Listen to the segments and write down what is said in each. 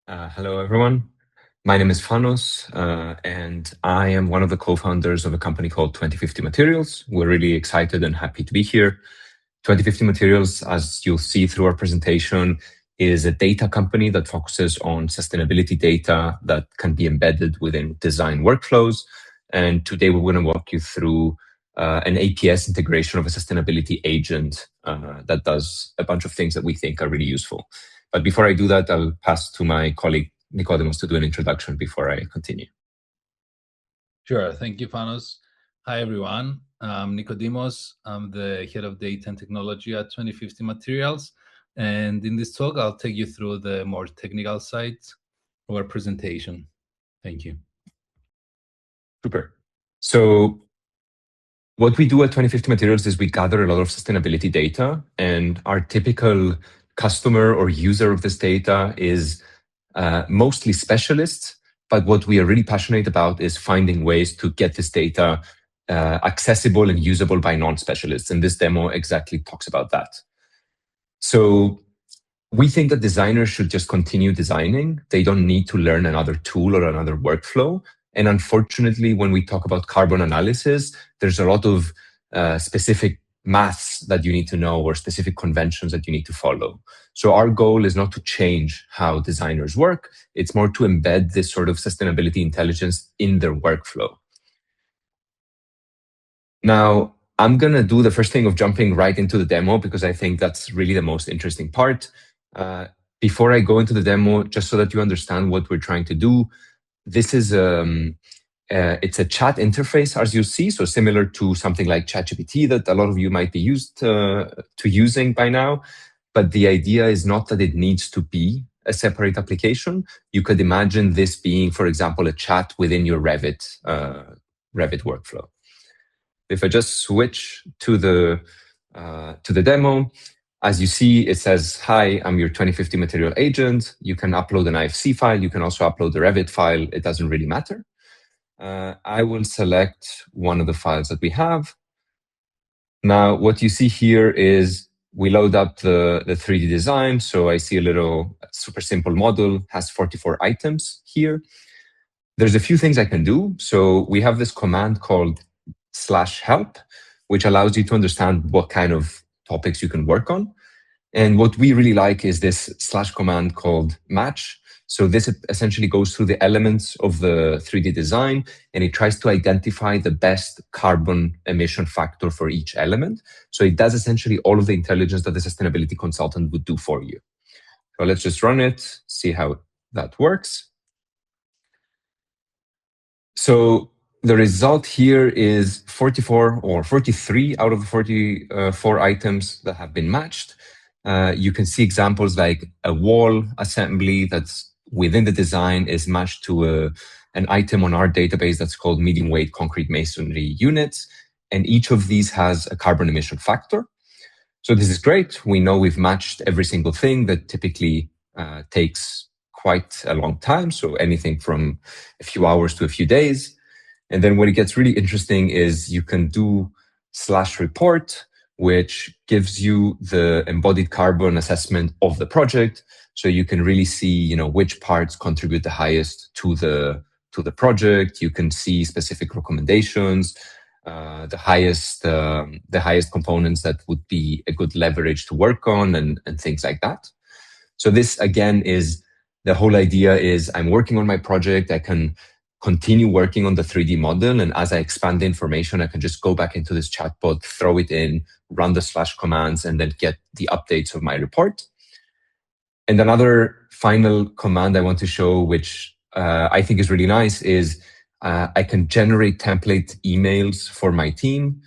Hello, everyone. My name is Fanos, and I am one of the co-founders of a company called 2050 Materials. We're really excited and happy to be here. 2050 Materials, as you'll see through our presentation, is a data company that focuses on sustainability data that can be embedded within design workflows. And today we're going to walk you through an APS integration of a sustainability agent that does a bunch of things that we think are really useful. But before I do that, I'll pass to my colleague Nicodemus to do an introduction before I continue. Sure. Thank you, Fanos. Hi, everyone. I'm Nicodemus. I'm the head of data and technology at 2050 Materials. And in this talk, I'll take you through the more technical side of our presentation. Thank you. Super. So what we do at 2050 Materials is we gather a lot of sustainability data, and our typical customer or user of this data is mostly specialists. But what we are really passionate about is finding ways to get this data accessible and usable by non-specialists. And this demo exactly talks about that. So we think that designers should just continue designing. They don't need to learn another tool or another workflow. And unfortunately, when we talk about carbon analysis, there's a lot of specific maths that you need to know or specific conventions that you need to follow. So our goal is not to change how designers work. It's more to embed this sort of sustainability intelligence in their workflow. Now, I'm going to do the first thing of jumping right into the demo because I think that's really the most interesting part. Before I go into the demo, just so that you understand what we're trying to do, this is it's a chat interface, as you see, so similar to something like ChatGPT that a lot of you might be used to using by now. But the idea is not that it needs to be a separate application. You could imagine this being, for example, a chat within your Revit workflow. If I just switch to the demo, as you see, it says, "Hi, I'm your 2050 Material Agent." You can upload an IFC file. You can also upload a Revit file. It doesn't really matter. I will select one of the files that we have. Now, what you see here is we load up the 3D design. So I see a little super simple model, has 44 items here. There's a few things I can do. So we have this command called /help, which allows you to understand what kind of topics you can work on. And what we really like is this / command called match. So this essentially goes through the elements of the 3D design, and it tries to identify the best carbon emission factor for each element. So it does essentially all of the intelligence that the sustainability consultant would do for you. So let's just run it, see how that works. So the result here is 44 or 43 out of the 44 items that have been matched. You can see examples like a wall assembly that's within the design is matched to an item on our database that's called medium weight concrete masonry units. And each of these has a carbon emission factor. So this is great. We know we've matched every single thing that typically takes quite a long time. So anything from a few hours to a few days. And then when it gets really interesting is you can do /report, which gives you the embodied carbon assessment of the project. So you can really see, which parts contribute the highest to the project. You can see specific recommendations, the highest components that would be a good leverage to work on, and things like that. So this again is the whole idea is I'm working on my project. I can continue working on the 3D model. And as I expand the information, I can just go back into this chatbot, throw it in, run the / commands, and then get the updates of my report. And another final command I want to show, which I think is really nice, is I can generate template emails for my team,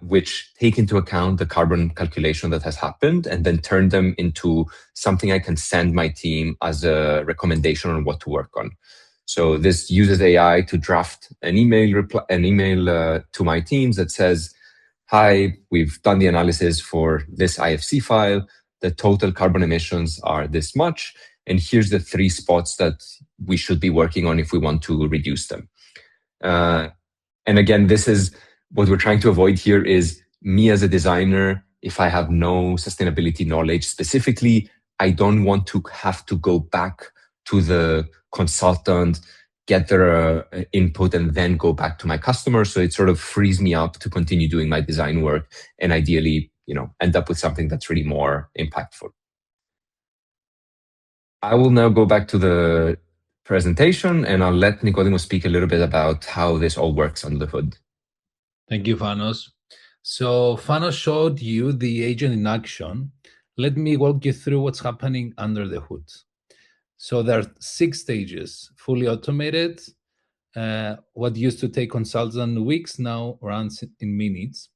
which take into account the carbon calculation that has happened and then turn them into something I can send my team as a recommendation on what to work on. So this uses AI to draft an email to my teams that says, "Hi, we've done the analysis for this IFC file. The total carbon emissions are this much. And here's the 3 spots that we should be working on if we want to reduce them." And again, this is what we're trying to avoid here is me as a designer. If I have no sustainability knowledge specifically, I don't want to have to go back to the consultant, get their input, and then go back to my customer. So it sort of frees me up to continue doing my design work and ideally, end up with something that's really more impactful. I will now go back to the presentation and I'll let Nicodemo speak a little bit about how this all works under the hood. Thank you, Fanos. So Fanos showed you the agent in action. Let me walk you through what's happening under the hood. So there are 6 stages, fully automated. What used to take consultants weeks now runs in minutes.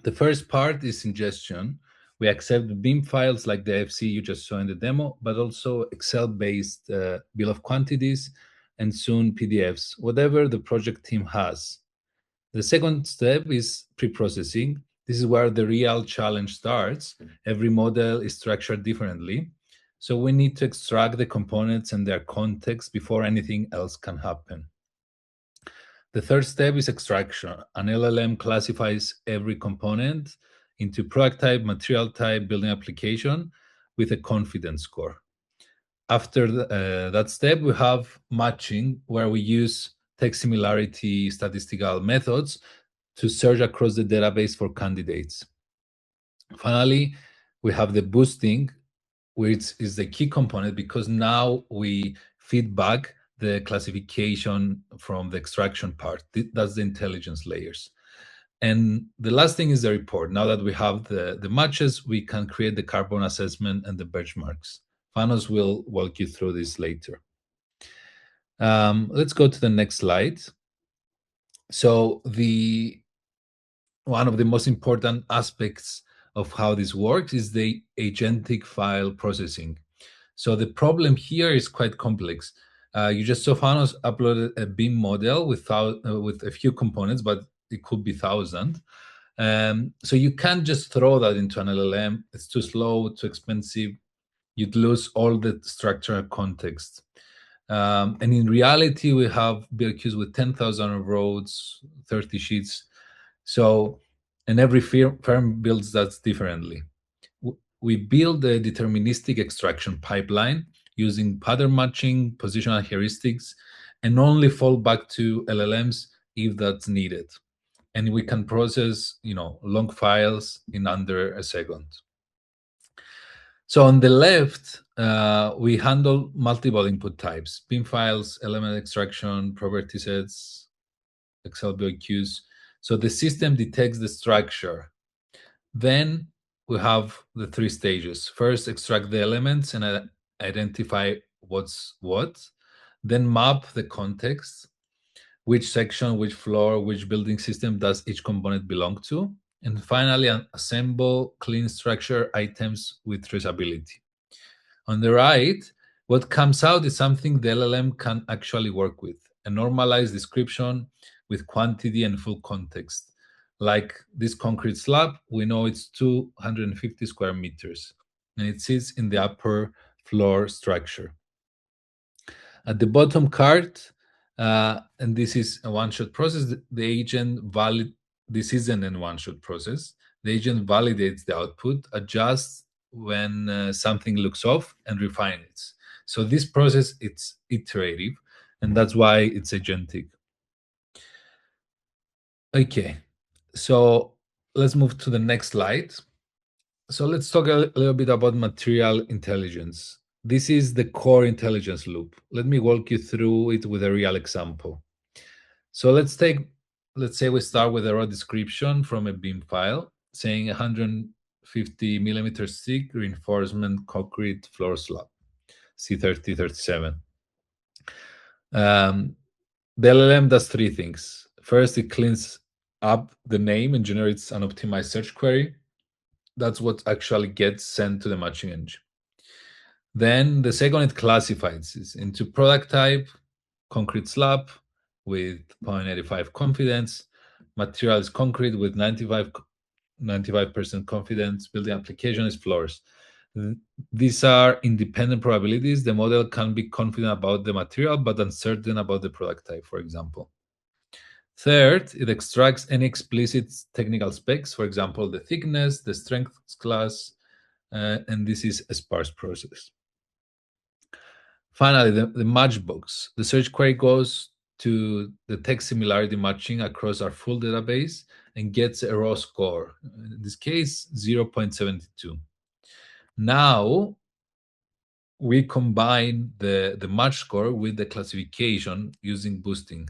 The first part is ingestion. We accept BIM files like the FC you just saw in the demo, but also Excel-based bill of quantities and soon PDFs, whatever the project team has. The second step is pre-processing. This is where the real challenge starts. Every model is structured differently. So we need to extract the components and their context before anything else can happen. The third step is extraction. An LLM classifies every component into product type, material type, building application with a confidence score. After that step, we have matching, where we use text similarity statistical methods to search across the database for candidates. Finally, we have the boosting, which is the key component because now we feed back the classification from the extraction part. That's the intelligence layers. And the last thing is the report. Now that we have the matches, we can create the carbon assessment and the benchmarks. Fanos will walk you through this later. Let's go to the next slide. So one of the most important aspects of how this works is the agentic file processing. So the problem here is quite complex. You just saw Fanos uploaded a BIM model with a few components, but it could be 1,000. So you can't just throw that into an LLM. It's too slow, too expensive. You'd lose all the structural context. And in reality, we have BOQs with 10,000 rows, 30 sheets. So, and every firm builds that differently. We build a deterministic extraction pipeline using pattern matching, positional heuristics, and only fall back to LLMs if that's needed. And we can process, long files in under a second. So on the left, we handle multiple input types: BIM files, element extraction, property sets, Excel BOQs. So the system detects the structure. Then we have the 3 stages. First, extract the elements and identify what's what. Then map the context, which section, which floor, which building system does each component belong to. And finally, assemble clean structure items with traceability. On the right, what comes out is something the LLM can actually work with: a normalized description with quantity and full context. Like this concrete slab, we know it's 250 square meters, and it sits in the upper floor structure. At the bottom cart, and this is a one-shot process, the agent this isn't a one-shot process. The agent validates the output, adjusts when something looks off, and refines it. So this process, it's iterative, and that's why it's agentic. Okay, so let's move to the next slide. So let's talk a little bit about material intelligence. This is the core intelligence loop. Let me walk you through it with a real example. So let's say we start with a raw description from a BIM file saying 150 millimeters thick reinforcement concrete floor slab, C3037. The LLM does 3 things. First, it cleans up the name and generates an optimized search query. That's what actually gets sent to the matching engine. Then the second, it classifies this into product type, concrete slab with 0.85 confidence, material is concrete with 95% confidence, building application is floors. These are independent probabilities. The model can be confident about the material, but uncertain about the product type, for example. Third, it extracts any explicit technical specs, for example, the thickness, the strength class, and this is a sparse process. Finally, the match box. The search query goes to the text similarity matching across our full database and gets a raw score, in this case 0.72. Now we combine the match score with the classification using boosting.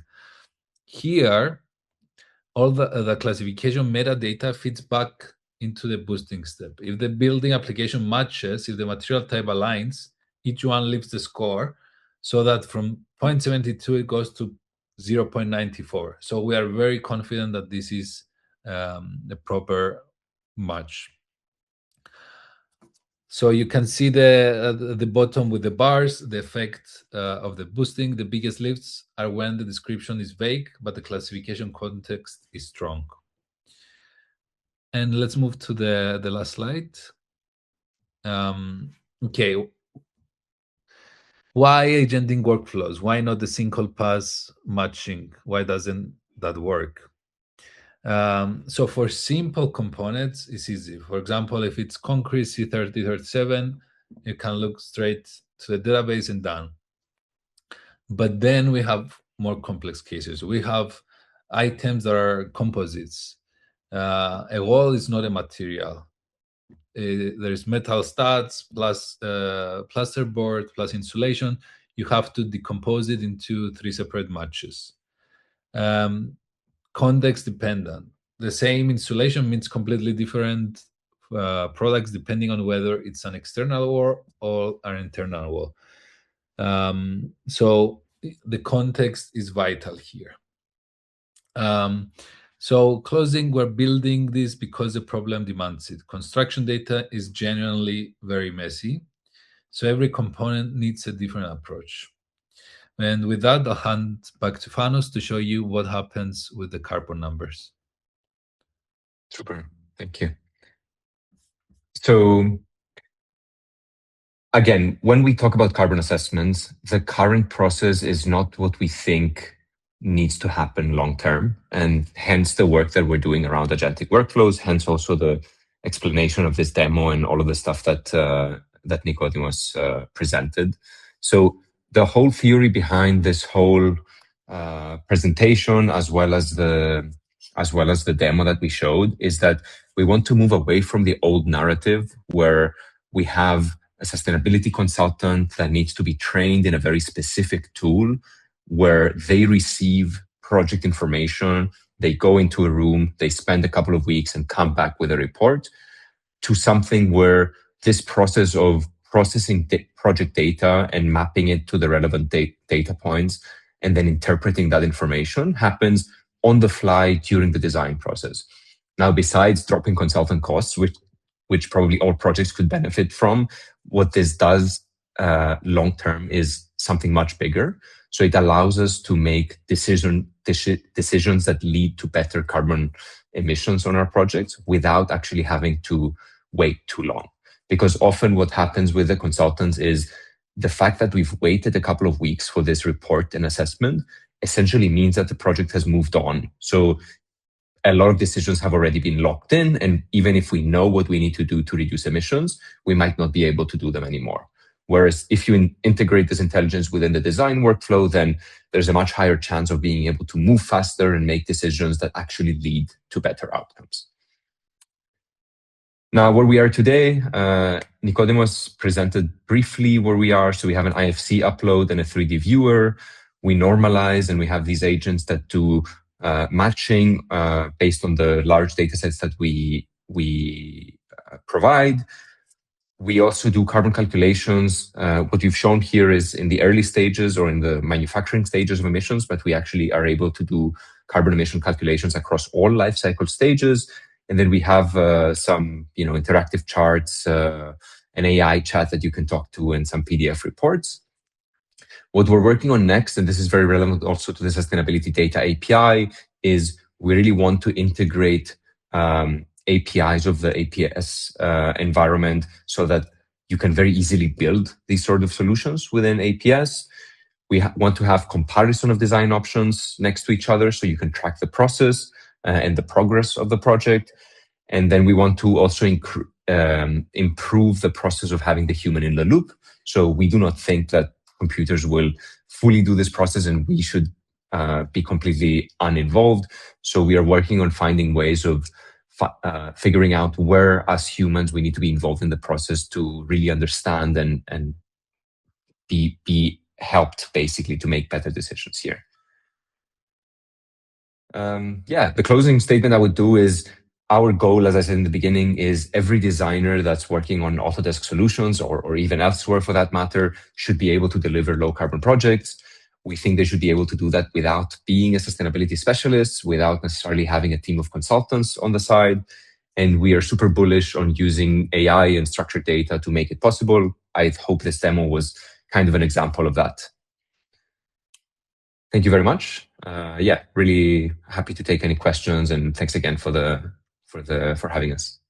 Here, all the classification metadata feeds back into the boosting step. If the building application matches, if the material type aligns, each one lifts the score so that from 0.72 it goes to 0.94. So we are very confident that this is the proper match. So you can see the bottom with the bars, the effect of the boosting. The biggest lifts are when the description is vague, but the classification context is strong. And let's move to the last slide. Okay. Why agentic workflows? Why not the single pass matching? Why doesn't that work? So for simple components, it's easy. For example, if it's concrete C3037, you can look straight to the database and done. But then we have more complex cases. We have items that are composites. A wall is not a material. There's metal studs plus plasterboard plus insulation. You have to decompose it into 3 separate matches. Context dependent. The same insulation means completely different products depending on whether it's an external wall or an internal wall. So the context is vital here. So closing, we're building this because the problem demands it. Construction data is genuinely very messy. So every component needs a different approach. And with that, I'll hand back to Fanos to show you what happens with the carbon numbers. Super, thank you. So again, when we talk about carbon assessments, the current process is not what we think needs to happen long term, and hence the work that we're doing around agentic workflows, hence also the explanation of this demo and all of the stuff that that Nicodemus presented. So the whole theory behind this whole presentation, as well as the demo that we showed, is that we want to move away from the old narrative where we have a sustainability consultant that needs to be trained in a very specific tool where they receive project information, they go into a room, they spend a couple of weeks and come back with a report, to something where this process of processing project data and mapping it to the relevant data points and then interpreting that information happens on the fly during the design process. Now, besides dropping consultant costs, which probably all projects could benefit from, what this does long-term is something much bigger. So it allows us to make decisions that lead to better carbon emissions on our projects without actually having to wait too long. Because often what happens with the consultants is the fact that we've waited a couple of weeks for this report and assessment essentially means that the project has moved on. So a lot of decisions have already been locked in, and even if we know what we need to do to reduce emissions, we might not be able to do them anymore. Whereas if you integrate this intelligence within the design workflow, then there's a much higher chance of being able to move faster and make decisions that actually lead to better outcomes. Now, where we are today, Nicodemus presented briefly where we are. So we have an IFC upload and a 3D viewer. We normalize, and we have these agents that do matching based on the large data sets that we provide. We also do carbon calculations. What we've shown here is in the early stages or in the manufacturing stages of emissions, but we actually are able to do carbon emission calculations across all life cycle stages. And then we have some interactive charts, an AI chat that you can talk to, and some PDF reports. What we're working on next, and this is very relevant also to the Sustainability Data API, is we really want to integrate APIs of the APS environment so that you can very easily build these sort of solutions within APS. We want to have comparison of design options next to each other so you can track the process and the progress of the project. And then we want to also improve the process of having the human in the loop. So we do not think that computers will fully do this process and we should be completely uninvolved. So we are working on finding ways of figuring out where, as humans, we need to be involved in the process to really understand and be helped, basically, to make better decisions here. The closing statement I would do is our goal, as I said in the beginning, is every designer that's working on Autodesk solutions or even elsewhere for that matter should be able to deliver low carbon projects. We think they should be able to do that without being a sustainability specialist, without necessarily having a team of consultants on the side. And we are super bullish on using AI and structured data to make it possible. I hope this demo was kind of an example of that. Thank you very much. Really happy to take any questions, and thanks again for having us.